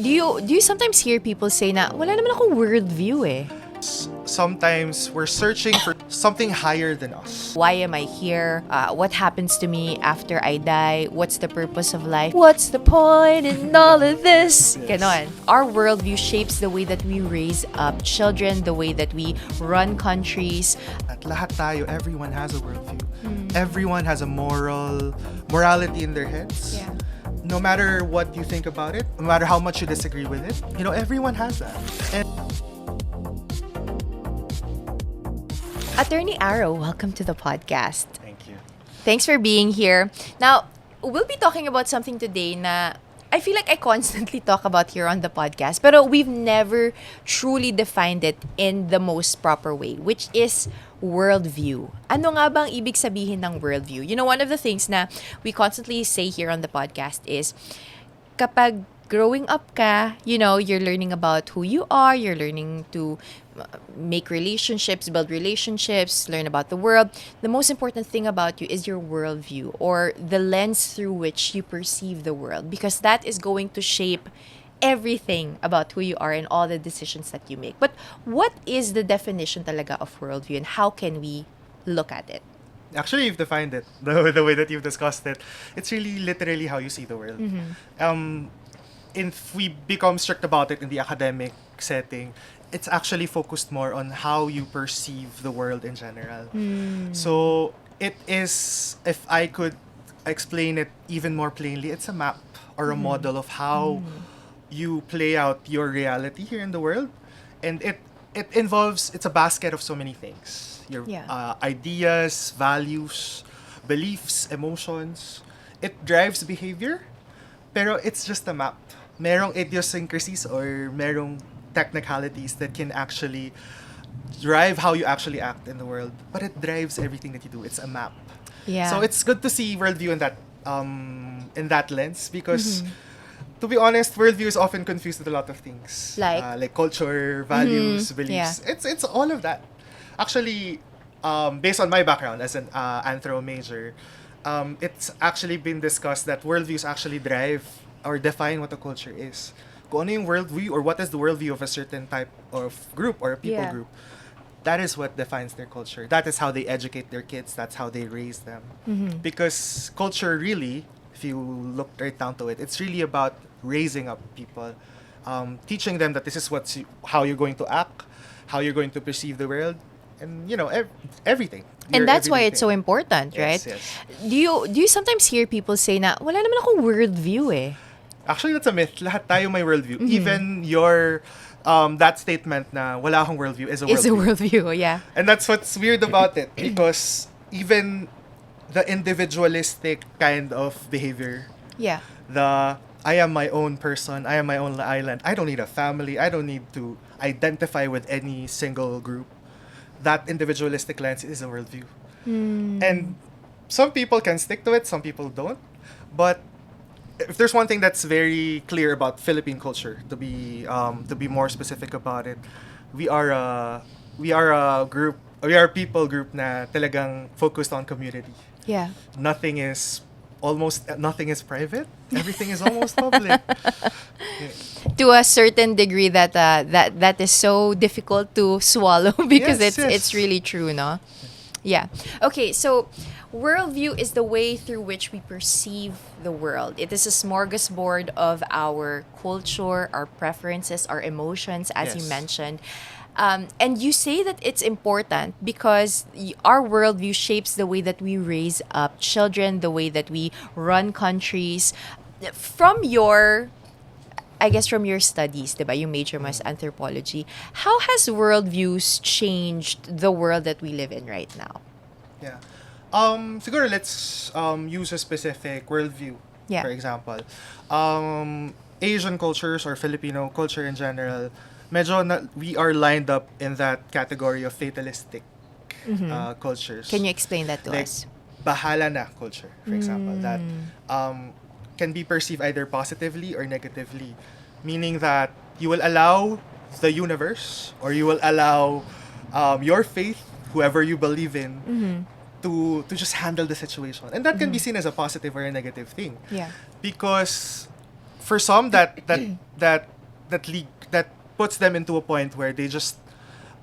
Do you sometimes hear people say na wala naman akong worldview eh? Sometimes we're searching for something higher than us. Why am I here? What happens to me after I die? What's the purpose of life? What's the point in all of this? Ganon. Our worldview shapes the way that we raise up children, the way that we run countries. At lahat tayo, everyone has a worldview. Everyone has a morality in their heads. Yeah. No matter what you think about it, no matter how much you disagree with it, everyone has that. And Attorney Arrow, welcome to the podcast. thank you. Thanks for being here. Now, we'll be talking about something today na I feel like I constantly talk about here on the podcast, but we've never truly defined it in the most proper way, which is worldview. Ano nga bang ibig sabihin ng worldview? One of the things na we constantly say here on the podcast is kapag growing up ka, you're learning about who you are, you're learning to make relationships, build relationships, learn about the world. The most important thing about you is your worldview or the lens through which you perceive the world, because that is going to shape everything about who you are and all the decisions that you make. But what is the definition talaga of worldview and how can we look at it? Actually, you've defined it the way that you've discussed it. It's really literally how you see the world. If we become strict about it in the academic setting, it's actually focused more on how you perceive the world in general. So it is, if I could explain it even more plainly, it's a map or a model of how you play out your reality here in the world. And it's a basket of so many things. Your ideas, values, beliefs, emotions. It drives behavior, pero it's just a map. Merong idiosyncrasies or merong technicalities that can actually drive how you actually act in the world, but it drives everything that you do. It's a map. Yeah. So it's good to see worldview in that lens, because to be honest, worldview is often confused with a lot of things, like culture, values, beliefs. Yeah. It's all of that. Actually, based on my background as an anthro major, it's actually been discussed that worldviews actually drive or define what a culture is. Kung ano yung worldview or what is the worldview of a certain type of group or a people group, that is what defines their culture. That is how they educate their kids. That's how they raise them. Because culture really, if you look right down to it, it's really about raising up people, teaching them that this is how you're going to act, how you're going to perceive the world, and everything. And that's why it's so important, right? Yes. Do you sometimes hear people say na wala naman akong worldview eh? Actually, that's a myth. Lahat tayo may worldview. Even your that statement na wala akong worldview is a worldview. Is a worldview, yeah. And that's what's weird about it, because even the individualistic kind of behavior, the I am my own person, I am my own island, I don't need a family, I don't need to identify with any single group, that individualistic lens is a worldview. And some people can stick to it, some people don't. But if there's one thing that's very clear about Philippine culture, to be more specific about it, we are a people group na talagang focused on community. Yeah. Almost nothing is private. Everything is almost public. To a certain degree that is so difficult to swallow because it's really true, no? Yeah. Okay, so worldview is the way through which we perceive the world. It is a smorgasbord of our culture, our preferences, our emotions, as you mentioned. And you say that it's important because our worldview shapes the way that we raise up children, the way that we run countries. From your studies, diba? You major mas anthropology. How has worldviews changed the world that we live in right now? Yeah. Siguro let's use a specific worldview. For example, Asian cultures or Filipino culture in general, we are lined up in that category of fatalistic cultures. Can you explain that to like, us? Bahala na culture, for example, that can be perceived either positively or negatively, meaning that you will allow the universe or you will allow your faith, whoever you believe in, to just handle the situation. And that can be seen as a positive or a negative thing. Yeah. Because for some that puts them into a point where they just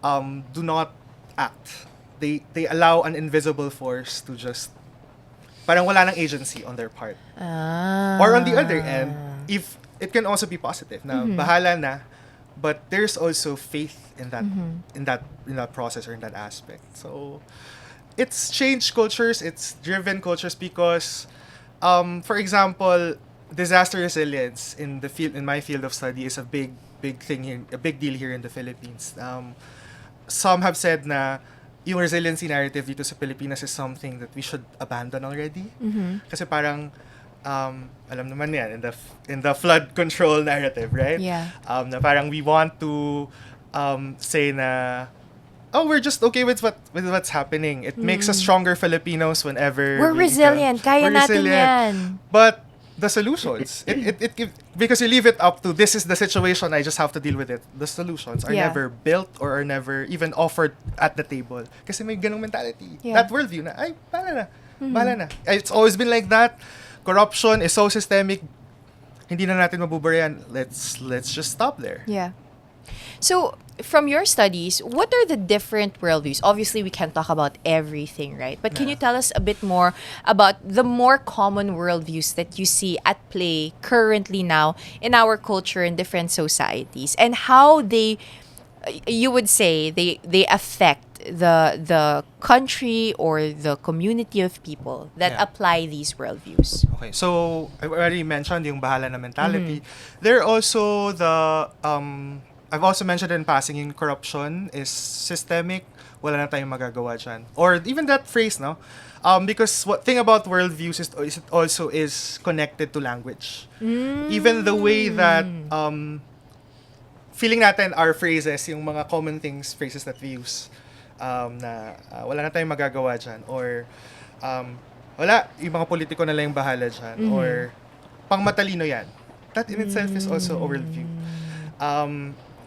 do not act. They allow an invisible force to just parang wala ng agency on their part. Or on the other end, if it can also be positive na bahala na, but there's also faith in that in that process or in that aspect. So it's changed cultures, it's driven cultures because for example, disaster resilience in my field of study is a big thing here, a big deal here in the Philippines. Some have said na yung resiliency narrative dito sa Pilipinas is something that we should abandon already. Kasi parang alam naman yan in the flood control narrative, right? Yeah. Na parang we want to say na we're just okay with what's happening. It makes us stronger Filipinos whenever We're resilient. Kaya natin yan. But the solutions, because you leave it up to this is the situation, I just have to deal with it. The solutions are never built or are never even offered at the table. Kasi may ganong mentality. Yeah. That worldview na, ay, bahala na. It's always been like that. Corruption is so systemic. Hindi na natin mabuburayan. Let's just stop there. Yeah. So, from your studies, what are the different worldviews? Obviously, we can't talk about everything, right? But can you tell us a bit more about the more common worldviews that you see at play currently now in our culture in different societies, and how they, you would say, they affect the country or the community of people that apply these worldviews? Okay, so I already mentioned yung bahala na mentality. There are also the I've also mentioned in passing yung corruption is systemic. Wala na tayong magagawa dyan. Or even that phrase, no? Because what thing about worldviews is it also is connected to language. Even the way that feeling natin our phrases, yung mga common phrases that we use, na wala na tayong magagawa dyan. Or wala, yung mga politiko na lang yung bahala dyan. Or pang matalino yan. That in itself is also a worldview.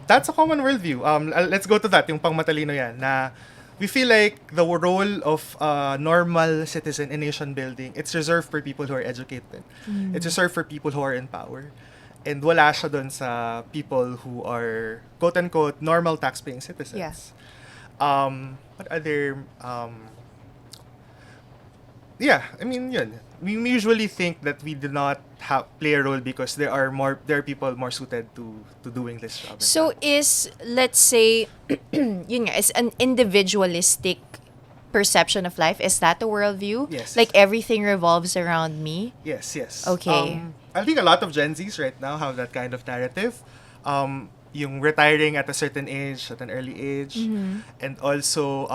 That's a common worldview. Let's go to that, yung pang matalino yan, na we feel like the role of a normal citizen in nation building, it's reserved for people who are educated. It's reserved for people who are in power. And wala siya dun sa people who are, quote-unquote, normal tax-paying citizens. Yeah. What other... I mean, yun. We usually think that we do not play a role because there are people more suited to doing this job. So is, let's say, yun nga, is an individualistic perception of life, is that a worldview? Yes. Like everything revolves around me? Yes. Okay. I think a lot of Gen Zs right now have that kind of narrative. Yung retiring at a certain age, at an early age. And also,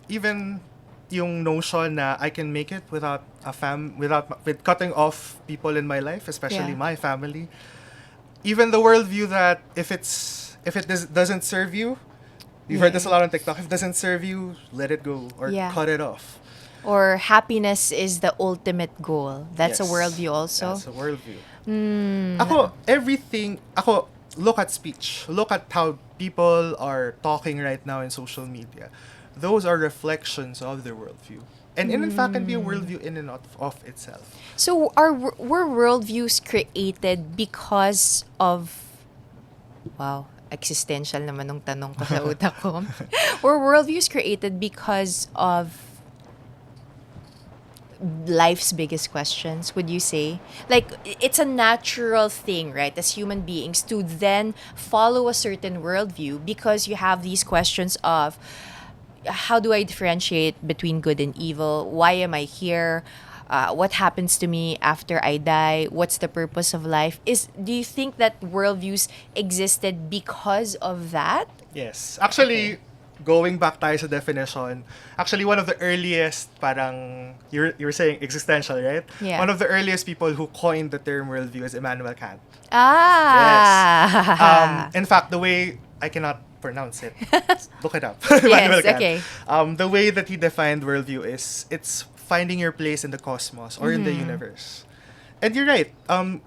even yung notion na I can make it without with cutting off people in my life, especially my family. Even the worldview that if it doesn't serve you, you've heard this a lot on TikTok. If it doesn't serve you, let it go or cut it off. Or happiness is the ultimate goal. That's a worldview also. That's a worldview. Ako, look at speech. Look at how people are talking right now in social media. Those are reflections of their worldview. And in fact, can be a worldview in and of itself. So were worldviews created because of... Wow, existential naman ng tanong ko sa utak ko. Were worldviews created because of life's biggest questions, would you say? Like, it's a natural thing, right, as human beings to then follow a certain worldview because you have these questions of... How do I differentiate between good and evil? Why am I here? What happens to me after I die? What's the purpose of life? Do you think that worldviews existed because of that? Yes. Actually, going back tayo sa definition, actually one of the earliest, parang, you're saying existential, right? Yeah. One of the earliest people who coined the term worldview is Immanuel Kant. Yes. In fact, the way, I cannot pronounce it. Look it up. Yes, okay. The way that he defined worldview is it's finding your place in the cosmos or in the universe. And you're right.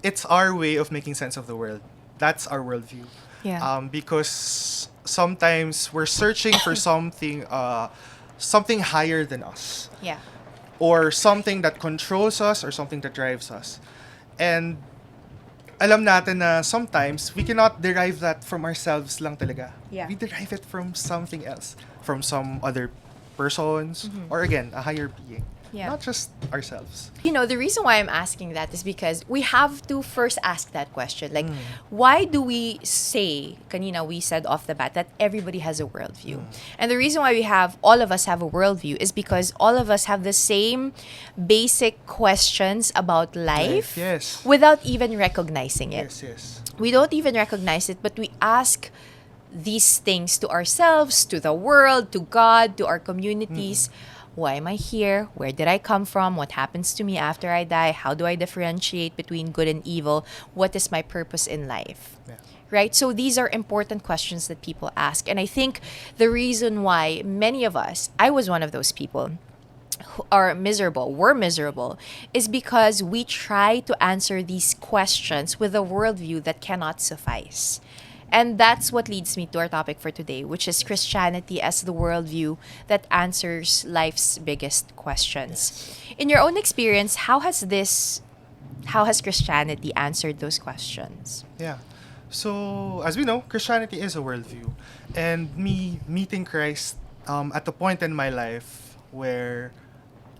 It's our way of making sense of the world. That's our worldview. Yeah. Because sometimes we're searching for something higher than us. Yeah. Or something that controls us or something that drives us. And alam natin na sometimes we cannot derive that from ourselves lang talaga. Yeah. We derive it from something else, from some other persons, or again, a higher being. Yeah. Not just ourselves. The reason why I'm asking that is because we have to first ask that question. Like, why do we say, kanina we said off the bat, that everybody has a worldview? And the reason why all of us have a worldview is because all of us have the same basic questions about life Yes. without even recognizing it. Yes. We don't even recognize it, but we ask these things to ourselves, to the world, to God, to our communities. Why am I here? Where did I come from? What happens to me after I die? How do I differentiate between good and evil? What is my purpose in life? Yeah. Right? So these are important questions that people ask. And I think the reason why many of us, I was one of those people, were miserable, is because we try to answer these questions with a worldview that cannot suffice. And that's what leads me to our topic for today, which is Christianity as the worldview that answers life's biggest questions. In your own experience, how has Christianity answered those questions? Yeah. So, as we know, Christianity is a worldview. And me meeting Christ at a point in my life where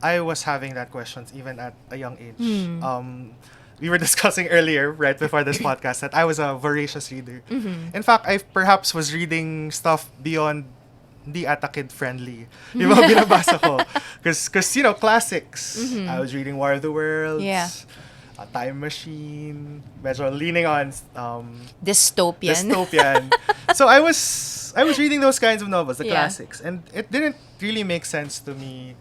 I was having that questions even at a young age. We were discussing earlier, right before this podcast, that I was a voracious reader. In fact, I perhaps was reading stuff beyond the ata kid-friendly. Yung mga binabasa ko. Because, classics. I was reading War of the Worlds, Yeah. A Time Machine, medyo leaning on Dystopian. So I was reading those kinds of novels, the Yeah. classics, and it didn't really make sense to me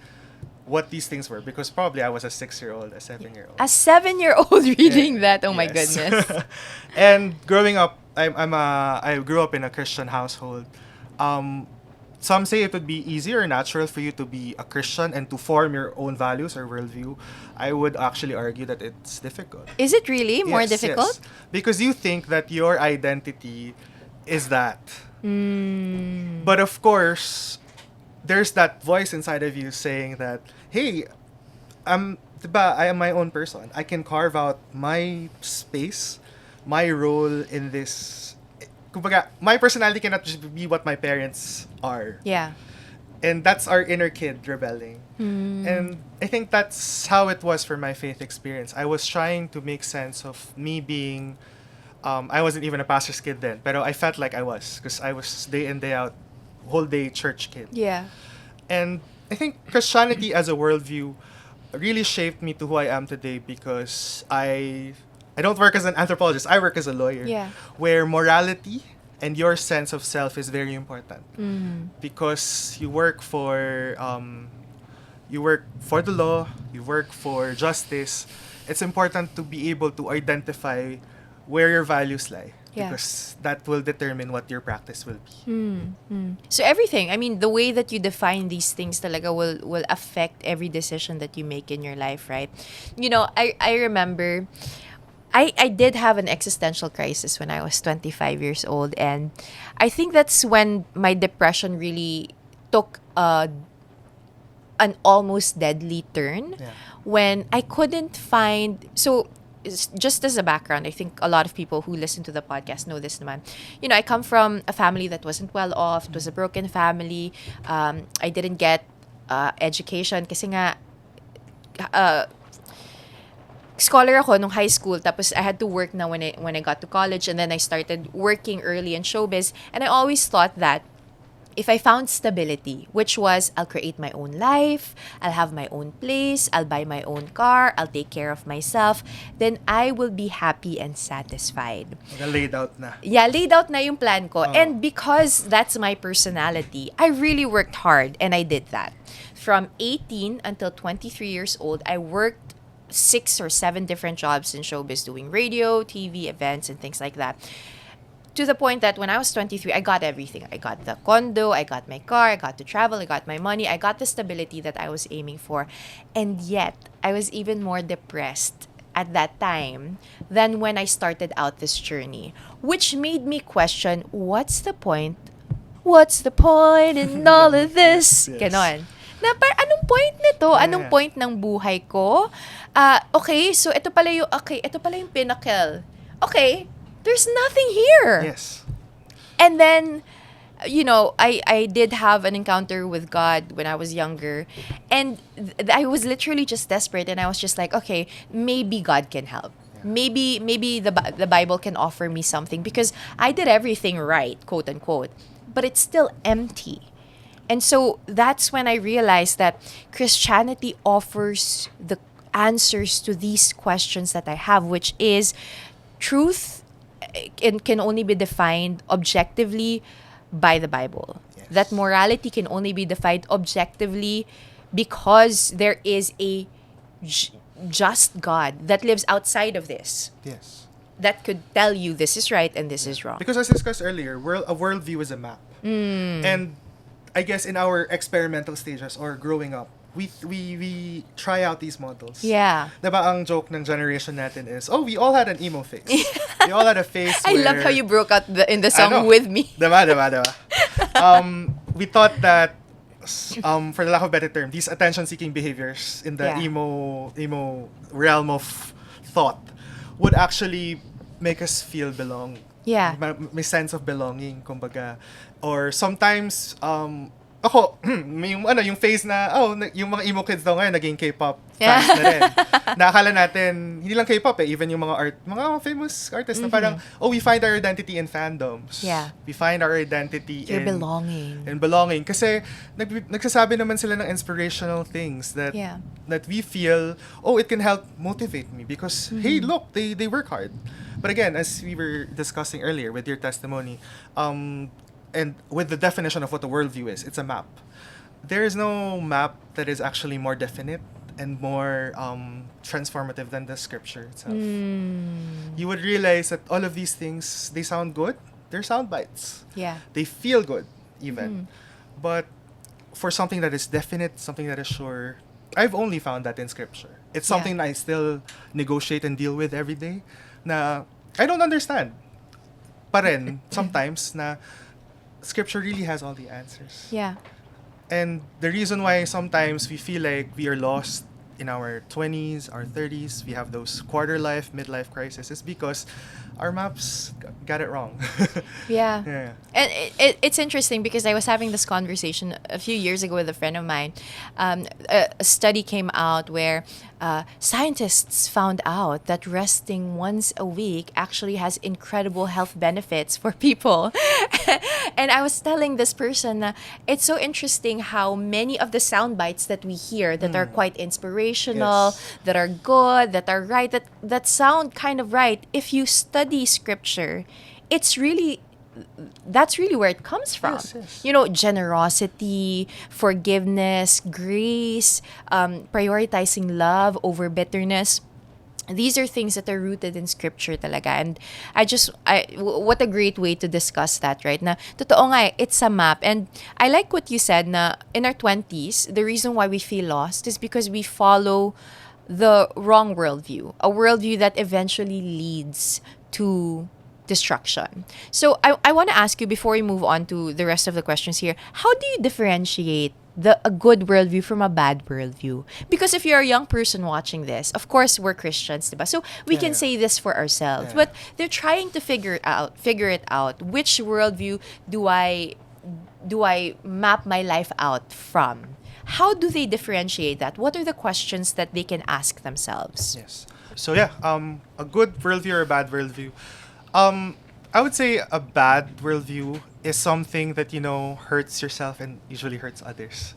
what these things were, because probably I was a 6-year-old, a 7-year-old. A 7-year-old reading that. Oh my Yes. goodness. And growing up, I grew up in a Christian household. Some say it would be easy or natural for you to be a Christian and to form your own values or worldview. I would actually argue that it's difficult. Is it really more Yes, difficult? yes. Because you think that your identity is that. But of course, there's that voice inside of you saying that, hey, diba, I am my own person. I can carve out my space, my role in this. Kumbaga, my personality cannot just be what my parents are. Yeah. And that's our inner kid rebelling. And I think that's how it was for my faith experience. I was trying to make sense of me being, I wasn't even a pastor's kid then, but I felt like I was, because I was day in, day out, whole day church kid. Yeah. And I think Christianity as a worldview really shaped me to who I am today, because I don't work as an anthropologist, I work as a lawyer. Yeah. Where morality and your sense of self is very important. Because you work for the law, you work for justice. It's important to be able to identify where your values lie. Yeah. Because that will determine what your practice will be. So everything, I mean, the way that you define these things talaga will affect every decision that you make in your life, right? I remember I did have an existential crisis when I was 25 years old, and I think that's when my depression really took an almost deadly turn. Yeah. When I couldn't find, so just as a background, I think a lot of people who listen to the podcast know this naman. I come from a family that wasn't well off. It was a broken family. I didn't get education kasi nga scholar ako nung high school, tapos I had to work na when I got to college, and then I started working early in showbiz, and I always thought that if I found stability, which was I'll create my own life, I'll have my own place, I'll buy my own car, I'll take care of myself, then I will be happy and satisfied. Laid out na. Yeah, laid out na yung plan ko. And because that's my personality, I really worked hard, and I did that. From 18 until 23 years old, I worked 6 or 7 different jobs in showbiz, doing radio, TV, events, and things like that. To the point that when I was 23, I got everything. I got the condo, I got my car, I got to travel, I got my money, I got the stability that I was aiming for. And yet, I was even more depressed at that time than when I started out this journey, which made me question, what's the point? What's the point in all of this? Yes. Ganon. Na anong point nito? Anong point ng buhay ko? Okay, so ito pala yung pinnacle. okay, there's nothing here. Yes. And then, I did have an encounter with God when I was younger. And I was literally just desperate. And I was just like, okay, maybe God can help. Maybe the Bible can offer me something. Because I did everything right, quote unquote. But it's still empty. And so that's when I realized that Christianity offers the answers to these questions that I have, which is truth can only be defined objectively by the Bible. Yes. That morality can only be defined objectively because there is a just God that lives outside of this. Yes. That could tell you this is right and this is wrong. Because as discussed earlier, a worldview is a map. And I guess in our experimental stages or growing up, we try out these models. Yeah. Diba ang joke ng generation natin is, we all had an emo phase. We all had a phase I where... love how you broke out in the I song know. With Me. Diba. We thought that, for the lack of a better term, these attention-seeking behaviors in the Yeah. emo realm of thought would actually make us feel belong. Yeah. May sense of belonging, kumbaga. Or sometimes, ako, yung phase na, yung mga emo kids daw ngayon, naging K-pop fans na rin. Nakakala natin, hindi lang K-pop even yung mga famous artists na parang, we find our identity in fandoms. Yeah. We find our identity You're in belonging. in belonging. Kasi, nagsasabi naman sila ng inspirational things that that we feel, it can help motivate me because, hey, look, they work hard. But again, as we were discussing earlier with your testimony, and with the definition of what a worldview is, it's a map. There is no map that is actually more definite and more transformative than the scripture itself. You would realize that all of these things, they sound good. They're sound bites. Yeah. They feel good, even. But for something that is definite, something that is sure, I've only found that in scripture. It's something I still negotiate and deal with every day na I don't understand. Pa rin, sometimes, na scripture really has all the answers. Yeah. And the reason why sometimes we feel like we are lost in our 20s, our 30s, we have those quarter life, midlife crises, is because our maps got it wrong. Yeah. Yeah. And it's interesting because I was having this conversation a few years ago with a friend of mine. A study came out where scientists found out that resting once a week actually has incredible health benefits for people. And I was telling this person that it's so interesting how many of the sound bites that we hear that are quite inspirational, that are good, that are right, that sound kind of right. If you study scripture, that's really where it comes from. Yes. Generosity, forgiveness, grace, prioritizing love over bitterness. These are things that are rooted in scripture talaga. And what a great way to discuss that, right? Na, totoo nga, it's a map. And I like what you said na in our 20s, the reason why we feel lost is because we follow the wrong worldview. A worldview that eventually leads to destruction. So I want to ask you before we move on to the rest of the questions here, how do you differentiate a good worldview from a bad worldview? Because if you're a young person watching this, of course we're Christians, diba? So we can say this for ourselves, but they're trying to figure it out. Which worldview do I map my life out from? How do they differentiate that? What are the questions that they can ask themselves? Yes. So a good worldview or a bad worldview. I would say a bad worldview is something that, hurts yourself and usually hurts others.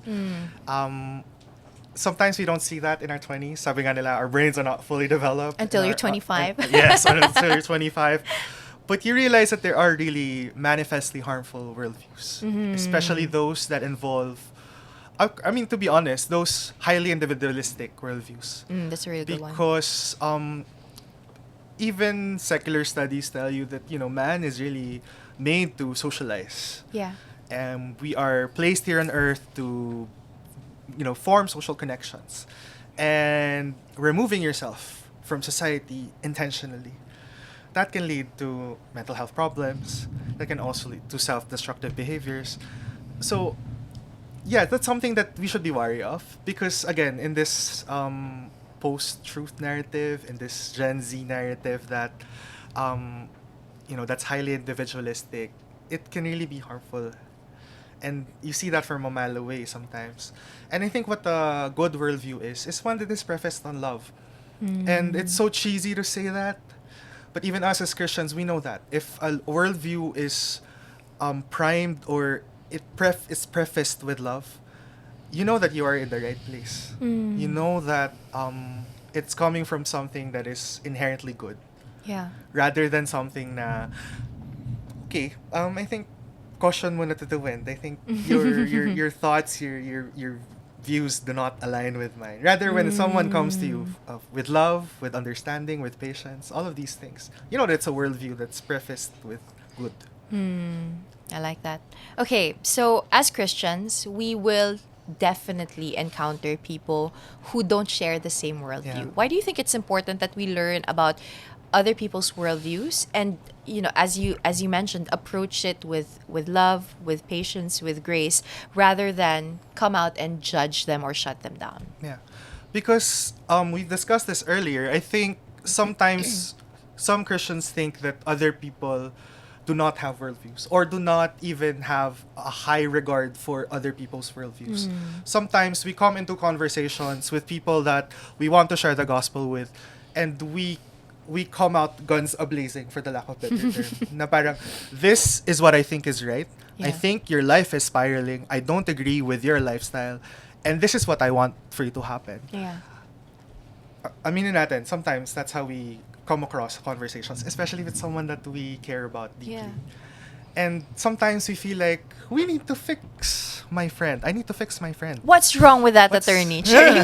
Sometimes we don't see that in our 20s. Sabi nga nila, our brains are not fully developed. Until you're 25. Yes, until you're 25. But you realize that there are really manifestly harmful worldviews, especially those that involve, to be honest, those highly individualistic worldviews. That's a really good one. Because even secular studies tell you that, man is really made to socialize. Yeah. And we are placed here on earth to, form social connections. And removing yourself from society intentionally, that can lead to mental health problems. That can also lead to self-destructive behaviors. So, that's something that we should be wary of. Because, again, in this post-truth narrative, in this Gen Z narrative that um, that's highly individualistic, it can really be harmful. And you see that from a mile away sometimes. And I think what a good worldview is one that is prefaced on love. And it's so cheesy to say that, but even us as Christians, we know that if a worldview is primed or is prefaced with love, you know that you are in the right place. You know that it's coming from something that is inherently good, Yeah. rather than something na okay. I think caution muna to the wind. I think your thoughts, your views do not align with mine. Rather, when someone comes to you with love, with understanding, with patience, all of these things, you know, that's a worldview that's prefaced with good. I like that. Okay, so as Christians, we will definitely encounter people who don't share the same worldview. Yeah. Why do you think it's important that we learn about other people's worldviews and, as you mentioned, approach it with love, with patience, with grace, rather than come out and judge them or shut them down? Yeah, because we discussed this earlier. I think sometimes some Christians think that other people do not have worldviews or do not even have a high regard for other people's worldviews. Sometimes we come into conversations with people that we want to share the gospel with, and we come out guns a-blazing, for the lack of better term. Na parang, this is what I think is right. I Yeah. think your life is spiraling. I don't agree with your lifestyle. And this is what I want for you to happen. Yeah. Aminin natin, sometimes that's how we come across conversations, especially with someone that we care about deeply. Yeah. And sometimes we feel like, we need to fix my friend. I need to fix my friend. What's wrong with that, What's- attorney? Cherry?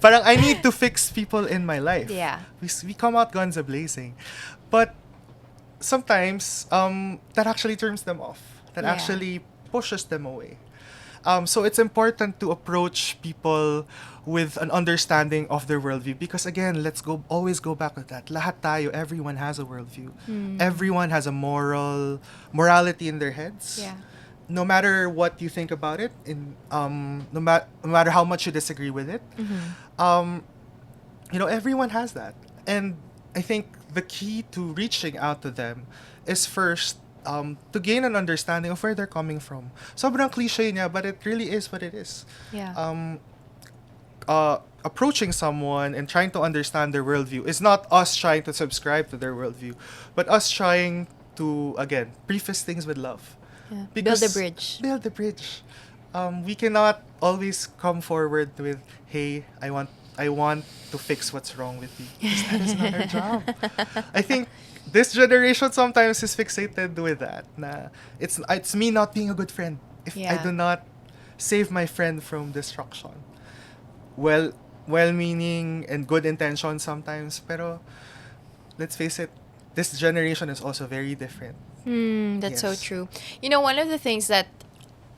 Parang I need to fix people in my life. Yeah. We come out guns a-blazing. But sometimes that actually turns them off. That Yeah. actually pushes them away. So it's important to approach people with an understanding of their worldview, because again, always go back to that. Lahat tayo, everyone has a worldview. Everyone has a morality in their heads. Yeah. No matter what you think about it, no matter how much you disagree with it, everyone has that. And I think the key to reaching out to them is first to gain an understanding of where they're coming from. Sobrang cliche niya, but it really is what it is. Yeah. Approaching someone and trying to understand their worldview is not us trying to subscribe to their worldview, but us trying to, again, preface things with love. Yeah. Build Because a bridge. Build the bridge. We cannot always come forward with, "Hey, I want to fix what's wrong with you." Because that is not our job. I think this generation sometimes is fixated with that. Na it's me not being a good friend if I Yeah. do not save my friend from destruction. Well-meaning and good intentions sometimes, pero let's face it, this generation is also very different. That's so Yes. true. One of the things that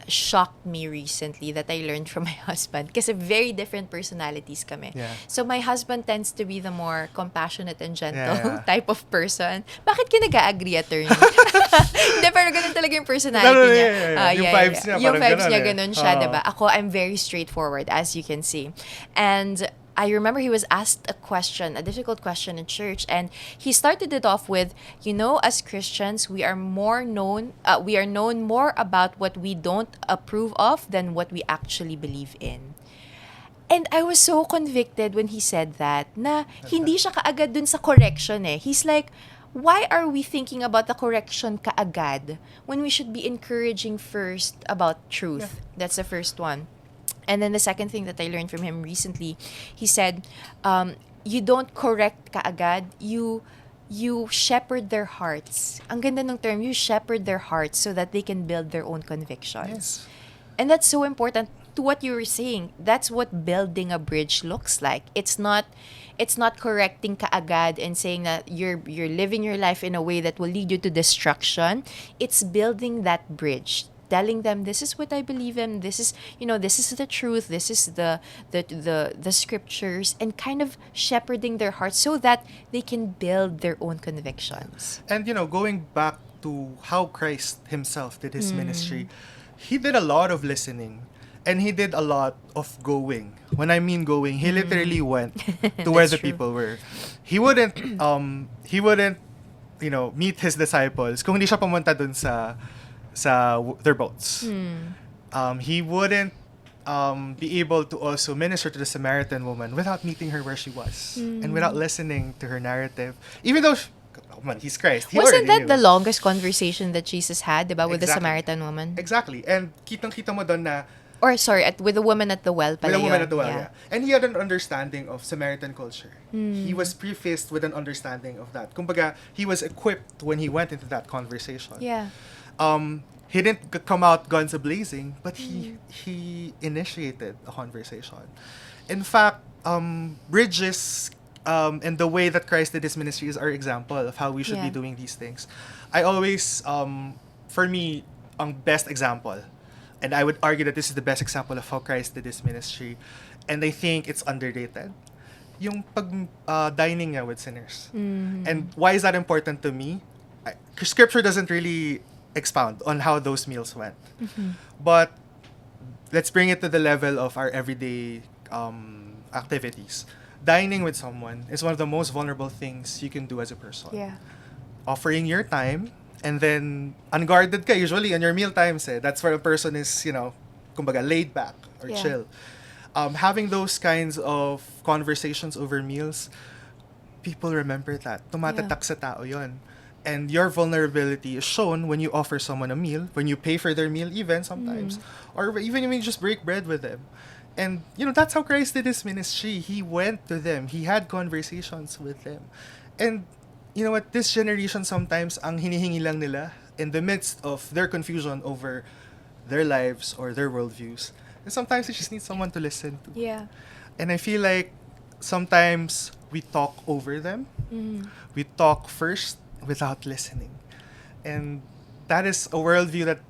shocked me recently that I learned from my husband, kasi very different personalities kami. Yeah. So my husband tends to be the more compassionate and gentle Yeah. type of person. Bakit ka nag-agree, attorney? Hindi, pero ganun talaga yung personality No, niya. yeah. Yung vibes niya, Yung parang vibes ganun niya, eh. ganun siya, Oo. diba? Ako, I'm very straightforward, as you can see. And I remember he was asked a difficult question in church, and he started it off with, as Christians, we are known more about what we don't approve of than what we actually believe in. And I was so convicted when he said that, na hindi siya kaagad dun sa correction eh. He's like, why are we thinking about the correction kaagad when we should be encouraging first about truth? That's the first one. And then the second thing that I learned from him recently, he said, you don't correct kaagad, you shepherd their hearts. Ang ganda ng term, you shepherd their hearts so that they can build their own convictions. Yes. And that's so important to what you were saying. That's what building a bridge looks like. It's not correcting kaagad and saying that you're living your life in a way that will lead you to destruction. It's building that bridge, telling them, this is what I believe in, this is the truth, this is the scriptures, and kind of shepherding their hearts so that they can build their own convictions. And going back to how Christ himself did his ministry, he did a lot of listening and he did a lot of going. When I mean going, he literally went to where That's the true. people were. He wouldn't meet his disciples kung hindi siya pumunta dun sa their boats. He wouldn't be able to also minister to the Samaritan woman without meeting her where she was and without listening to her narrative. Even though, he's Christ. He Wasn't already that knew. the longest conversation that Jesus had, diba, with the Exactly. Samaritan woman? Exactly. And kitang-kita mo doon na Or sorry, with the woman at the well pala with a woman yun. at the well, yeah. And he had an understanding of Samaritan culture. He was prefaced with an understanding of that. Kumbaga, he was equipped when he went into that conversation. Yeah. He didn't come out guns a-blazing, but he initiated a conversation. In fact, bridges and the way that Christ did his ministry is our example of how we should be doing these things. I always, for me, ang best example, and I would argue that this is the best example of how Christ did his ministry, and I think it's underrated, yung dining niya with sinners. And why is that important to me? Scripture doesn't really expound on how those meals went. But let's bring it to the level of our everyday activities. Dining with someone is one of the most vulnerable things you can do as a person. Yeah. Offering your time, and then unguarded ka usually on your meal times. That's where a person is, kumbaga, laid back or chill. Having those kinds of conversations over meals, people remember that. Tumatatak sa tao yon. And your vulnerability is shown when you offer someone a meal, when you pay for their meal even sometimes, or even when you just break bread with them. And, that's how Christ did his ministry. He went to them. He had conversations with them. And, you know what? This generation sometimes, ang hinihingi lang nila in the midst of their confusion over their lives or their worldviews, and sometimes they just need someone to listen to. Yeah. And I feel like sometimes we talk over them. We talk first without listening. And that is a worldview that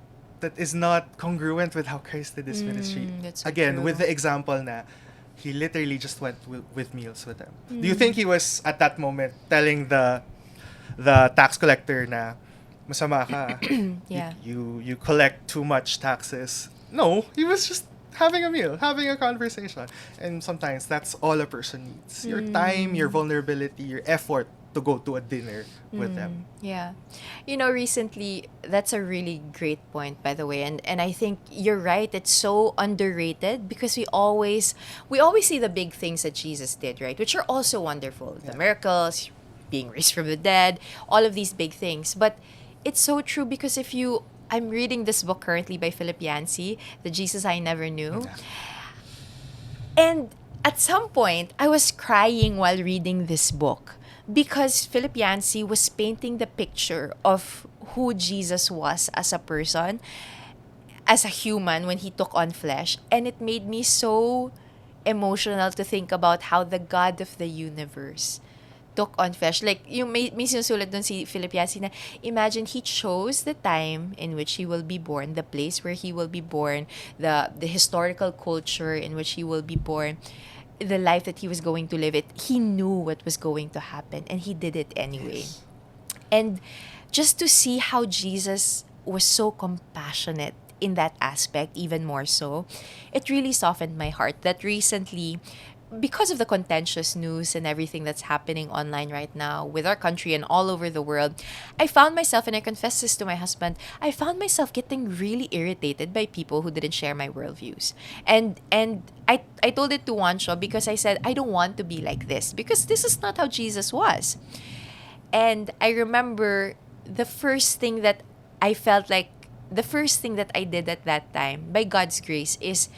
is not congruent with how Christ did his ministry. That's so Again, true. with the example na he literally just went with meals with them. Do you think he was at that moment telling the tax collector na masama ka? Yeah. You collect too much taxes. No, he was just having a meal, having a conversation. And sometimes that's all a person needs. Your time, your vulnerability, your effort to go to a dinner with them. Yeah. Recently, that's a really great point, by the way. And I think you're right. It's so underrated because we always see the big things that Jesus did, right? Which are also wonderful. The miracles, being raised from the dead, all of these big things. But it's so true because I'm reading this book currently by Philip Yancey, The Jesus I Never Knew. Yeah. And at some point, I was crying while reading this book because Philip Yancey was painting the picture of who Jesus was as a person, as a human when he took on flesh. And it made me so emotional to think about how the God of the universe took on flesh. Like, yung may sinusulat dun si Philip Yancey na, imagine he chose the time in which he will be born, the place where he will be born, the historical culture in which he will be born, the life that he was going to live. He knew what was going to happen, and he did it anyway. Yes. And just to see how Jesus was so compassionate in that aspect, even more so, it really softened my heart that recently, because of the contentious news and everything that's happening online right now with our country and all over the world, I found myself, and I confessed this to my husband, I found myself getting really irritated by people who didn't share my worldviews. And I told it to Juancho because I said, I don't want to be like this because this is not how Jesus was. And I remember the first thing that I did at that time, by God's grace, is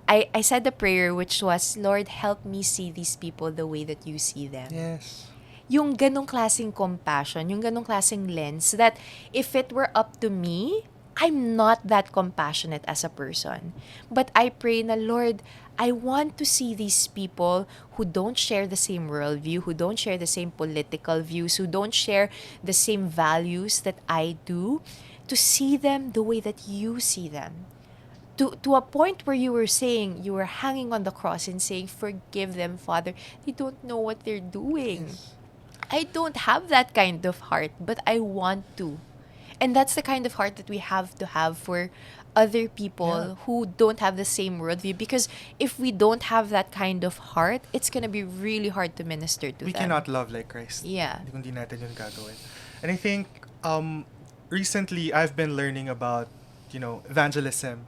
I said the prayer which was, Lord, help me see these people the way that you see them. Yes. Yung ganong klaseng compassion, yung ganong klaseng lens that if it were up to me, I'm not that compassionate as a person. But I pray na, Lord, I want to see these people who don't share the same worldview, who don't share the same political views, who don't share the same values that I do, to see them the way that you see them. To a point where you were hanging on the cross and saying, forgive them, Father. They don't know what they're doing. Yes. I don't have that kind of heart, but I want to. And that's the kind of heart that we have to have for other people who don't have the same worldview. Because if we don't have that kind of heart, it's gonna be really hard to minister to We them. cannot love like Christ. Yeah. Kung di natin yun gagawin. And I think recently I've been learning about, evangelism.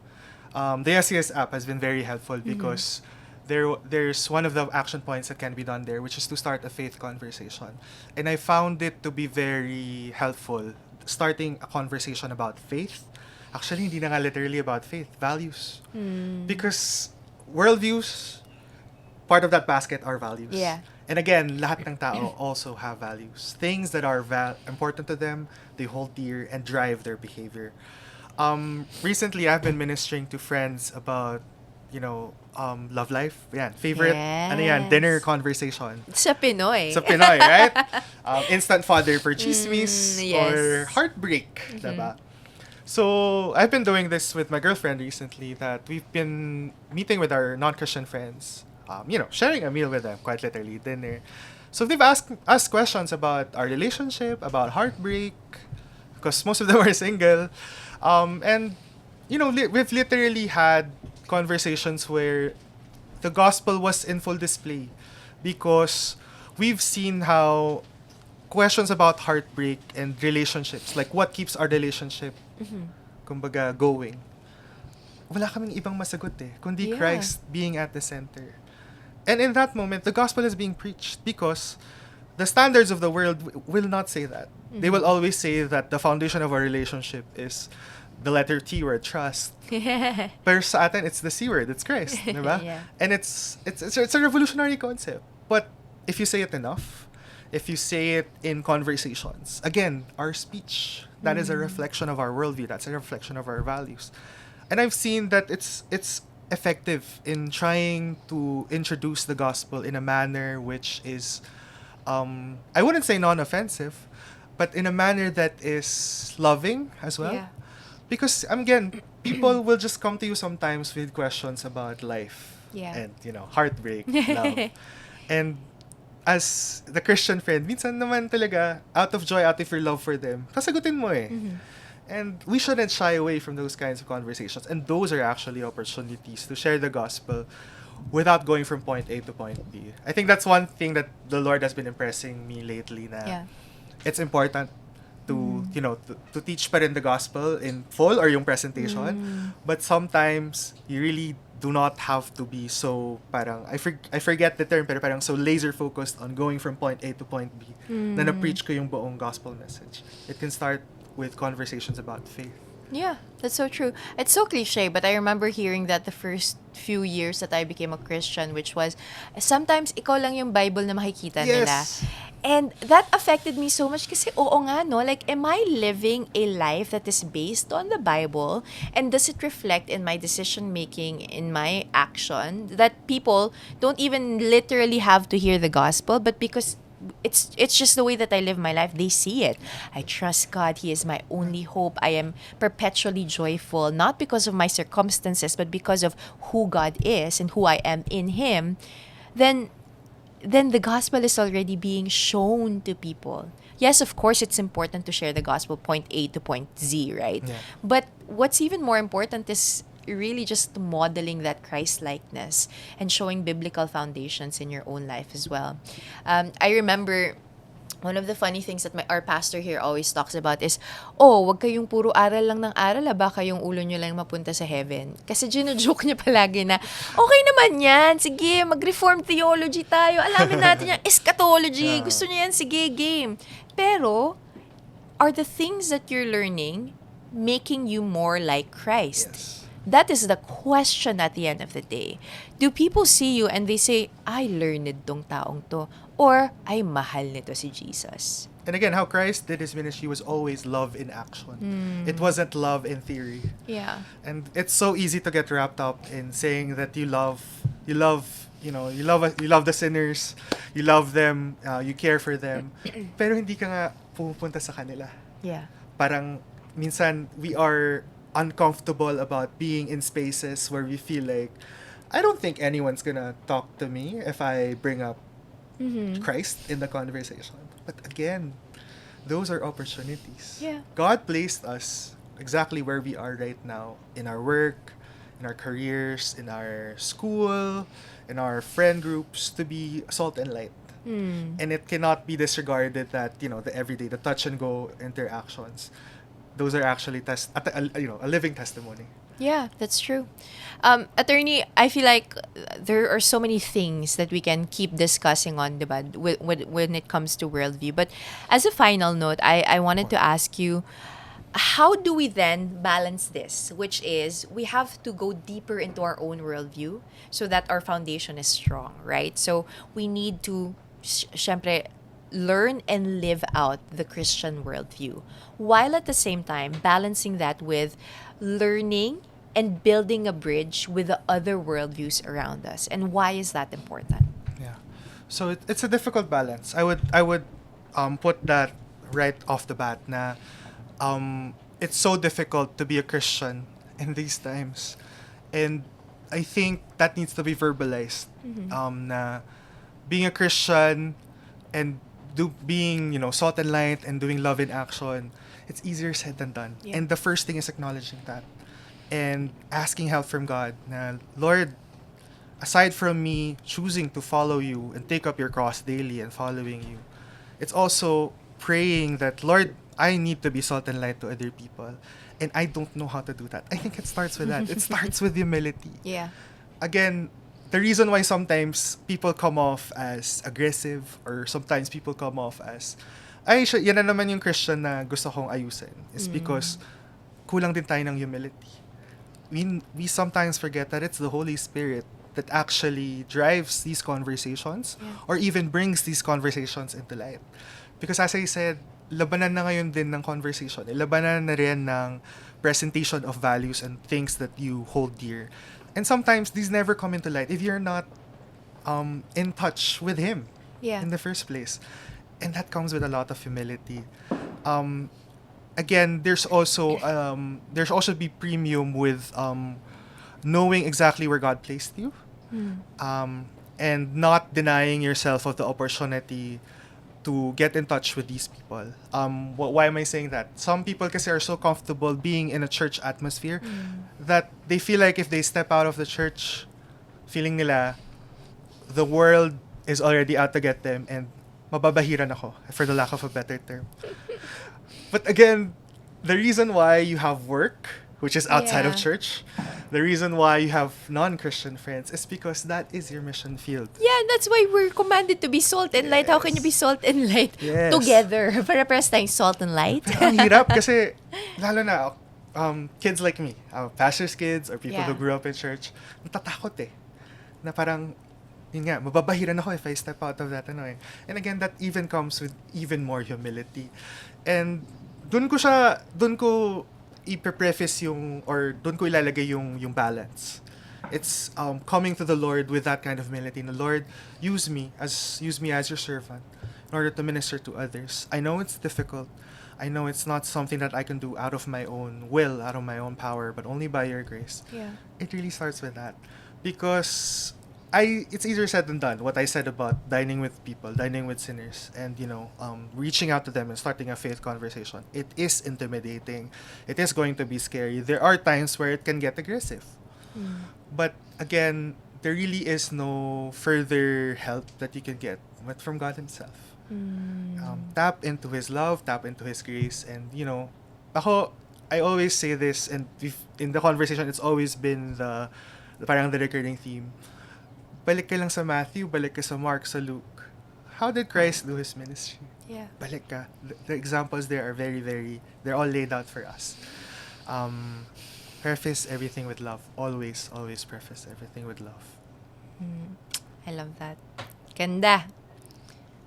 The SES app has been very helpful because there's one of the action points that can be done there, which is to start a faith conversation. And I found it to be very helpful, starting a conversation about faith. Actually, hindi na nga literally about faith, values. Because worldviews, part of that basket are values. Yeah. And again, lahat ng tao also have values. Things that are important to them, they hold dear and drive their behavior. Recently, I've been ministering to friends about, love life. Yan, favorite, ano yan, Yes. dinner conversation. Sa Pinoy. Sa Pinoy, right? Instant fodder for chismis yes. or heartbreak, diba? So, I've been doing this with my girlfriend recently, that we've been meeting with our non-Christian friends, sharing a meal with them, quite literally, dinner. So, they've asked us questions about our relationship, about heartbreak, because most of them are single. And, we've literally had conversations where the gospel was in full display, because we've seen how questions about heartbreak and relationships, like what keeps our relationship, kumbaga, going, wala kaming ibang masagot kundi Yeah. Christ being at the center. And in that moment, the gospel is being preached, because the standards of the world will not say that. They will always say that the foundation of our relationship is the letter T word, trust. Pero sa atin, it's the C word, it's Christ, diba? Yeah. And it's a revolutionary concept. But if you say it enough, if you say it in conversations, again, our speech, that is a reflection of our worldview, that's a reflection of our values. And I've seen that it's effective in trying to introduce the gospel in a manner which is, I wouldn't say non-offensive, but in a manner that is loving as well. Yeah. Because, again, people will just come to you sometimes with questions about life Yeah. and, heartbreak, love. And as the Christian friend, minsan naman talaga, out of joy, out of your love for them, sasagutin mo And we shouldn't shy away from those kinds of conversations. And those are actually opportunities to share the gospel without going from point A to point B. I think that's one thing that the Lord has been impressing me lately, na Yeah. it's important to, to teach pa rin the gospel in full or yung presentation. But sometimes, you really do not have to be so, parang, I forget the term, pero parang so laser focused on going from point A to point B na na-preach ko yung buong gospel message. It can start with conversations about faith. Yeah, that's so true. It's so cliche, but I remember hearing that the first few years that I became a Christian, which was, sometimes ikaw lang yung Bible na makikita nila. Yes. And that affected me so much kasi oo nga no, like am I living a life that is based on the Bible, and does it reflect in my decision making, in my action, that people don't even literally have to hear the gospel, but because it's just the way that I live my life, they see it. I trust God, He is my only hope. I am perpetually joyful, not because of my circumstances, but because of who God is and who I am in Him. Then the gospel is already being shown to people. Yes, of course, it's important to share the gospel point A to point Z, right? Yeah. But what's even more important is really just modeling that Christ-likeness and showing biblical foundations in your own life as well. I remember one of the funny things that our pastor here always talks about is, wag kayong puro aral lang ng aral, baka yung ulo nyo lang mapunta sa heaven. Kasi gino-joke niya palagi na, okay naman yan, sige, mag-reform theology tayo, alamin natin yung eschatology, gusto niya yan, sige, game. Pero, are the things that you're learning making you more like Christ? Yes. That is the question at the end of the day. Do people see you and they say, ay, learned tong taong to, or ay, mahal nito si Jesus? And again, how Christ did His ministry was always love in action. It wasn't love in theory. Yeah. And it's so easy to get wrapped up in saying that you love the sinners, you love them, you care for them, pero hindi ka nga pumupunta sa kanila. Yeah. Parang minsan we are uncomfortable about being in spaces where we feel like, I don't think anyone's gonna talk to me if I bring up Christ in the conversation. But again, those are opportunities. Yeah. God placed us exactly where we are right now, in our work, in our careers, in our school, in our friend groups, to be salt and light. And it cannot be disregarded that, the everyday, the touch and go interactions, those are actually a living testimony. Yeah, that's true. Attorney, I feel like there are so many things that we can keep discussing on, diba, when it comes to worldview. But as a final note, I wanted to ask you, how do we then balance this? Which is, we have to go deeper into our own worldview so that our foundation is strong, right? So we need to, syempre, learn and live out the Christian worldview, while at the same time balancing that with learning and building a bridge with the other worldviews around us. And why is that important? Yeah. So it's a difficult balance. I would put that right off the bat na it's so difficult to be a Christian in these times. And I think that needs to be verbalized. Na being a Christian and being, salt and light and doing love in action, it's easier said than done. Yeah. And the first thing is acknowledging that and asking help from God. Na, Lord, aside from me choosing to follow you and take up your cross daily and following you, it's also praying that, Lord, I need to be salt and light to other people. And I don't know how to do that. I think it starts with that. It starts with humility. Yeah. Again, the reason why sometimes people come off as aggressive or sometimes people come off as, yan na naman yung Christian na gusto kong ayusin, is because kulang din tayo ng humility. We sometimes forget that it's the Holy Spirit that actually drives these conversations or even brings these conversations into light. Because as I said, labanan na ngayon din ng conversation. Labanan na rin ng presentation of values and things that you hold dear. And sometimes these never come into light if you're not in touch with Him in the first place. And that comes with a lot of humility. Again, there's also be premium with knowing exactly where God placed you, and not denying yourself of the opportunity to get in touch with these people. Why am I saying that? Some people kasi are so comfortable being in a church atmosphere that they feel like if they step out of the church, feeling nila the world is already out to get them and mababahiran ako, for the lack of a better term. But again, the reason why you have work, which is outside of church, the reason why you have non-Christian friends is because that is your mission field. Yeah, that's why we're commanded to be salt and light. How can you be salt and light together? Para-paras tayong salt and light. Pero ang hirap kasi, lalo na, kids like me, pastors' kids or people who grew up in church, natatakot na parang, yun nga, mababahiran ako if I step out of that. And again, that even comes with even more humility. And dun ko i-preface dun ko ilalagay yung balance. It's coming to the Lord with that kind of humility. Na, Lord, use me as your servant in order to minister to others. I know it's difficult. I know it's not something that I can do out of my own will, out of my own power, but only by your grace. Yeah. It really starts with that. Because it's easier said than done, what I said about dining with people, dining with sinners, and, reaching out to them and starting a faith conversation. It is intimidating. It is going to be scary. There are times where it can get aggressive. But again, there really is no further help that you can get but from God Himself. Tap into His love, tap into His grace, and, I always say this, and in the conversation, it's always been the recurring theme. Balik ka lang sa Matthew, balik ka sa Mark, sa Luke. How did Christ do His ministry? Yeah. Balik ka. The examples there are very, very, they're all laid out for us. Preface everything with love. Always, always preface everything with love. I love that. Ganda.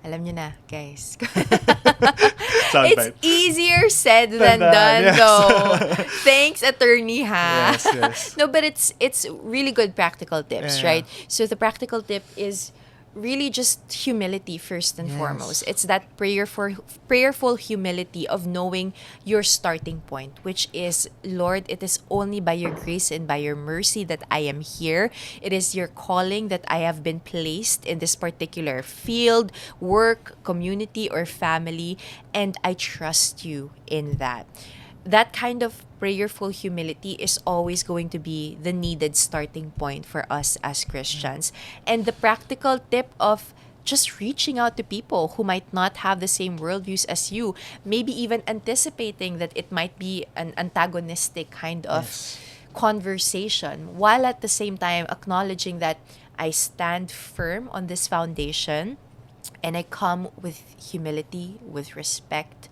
Alam nyo na, guys. It's easier said than done, yes. though. Thanks, attorney, ha? Yes. No, but it's really good practical tips, right? So the practical tip is really just humility first and foremost. It's that prayerful humility of knowing your starting point, which is, Lord, it is only by your grace and by your mercy that I am here. It is your calling that I have been placed in this particular field, work, community, or family, and I trust you in that. That kind of prayerful humility is always going to be the needed starting point for us as Christians. And the practical tip of just reaching out to people who might not have the same worldviews as you, maybe even anticipating that it might be an antagonistic kind of Yes. conversation, while at the same time acknowledging that I stand firm on this foundation and I come with humility, with respect,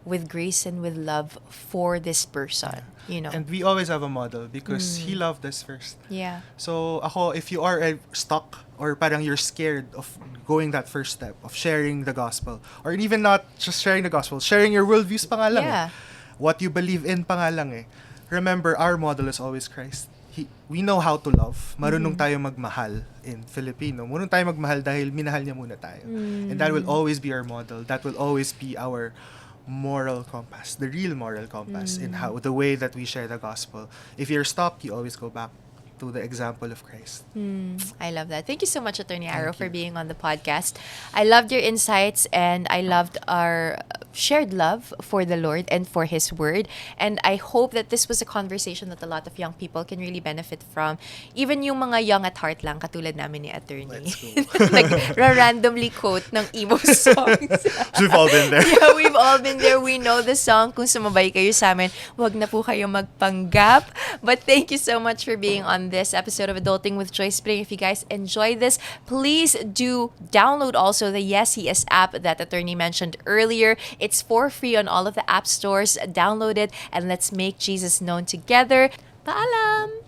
with grace, and with love for this person, you know. And we always have a model because he loved us first. Yeah. So ako, if you are stuck or parang you're scared of going that first step of sharing the gospel, or even not just sharing the gospel, sharing your worldviews pa nga lang Yeah. eh. What you believe in pa nga lang eh. Remember, our model is always Christ. We know how to love. Marunong tayo magmahal in Filipino. Marunong tayo magmahal dahil minahal niya muna tayo. And that will always be our model. That will always be our moral compass, the real moral compass in how the way that we share the gospel. If you're stuck, you always go back to the example of Christ. I love that. Thank you so much, Attorney Arrow, for you. being on the podcast. I loved your insights, and I loved our shared love for the Lord and for His Word. And I hope that this was a conversation that a lot of young people can really benefit from. Even yung mga young at heart lang, katulad namin ni Attorney. Let's go. Nag-randomly quote ng emo songs. We've all been there. Yeah, we've all been there. We know the song. Kung sumabay kayo sa amin, wag na po kayo magpanggap. But thank you so much for being on this episode of Adulting with Joy Spring. If you guys enjoy this, please do download also the Yes He Is app that Attorney mentioned earlier. It's for free on all of the app stores. Download it and let's make Jesus known together. Paalam!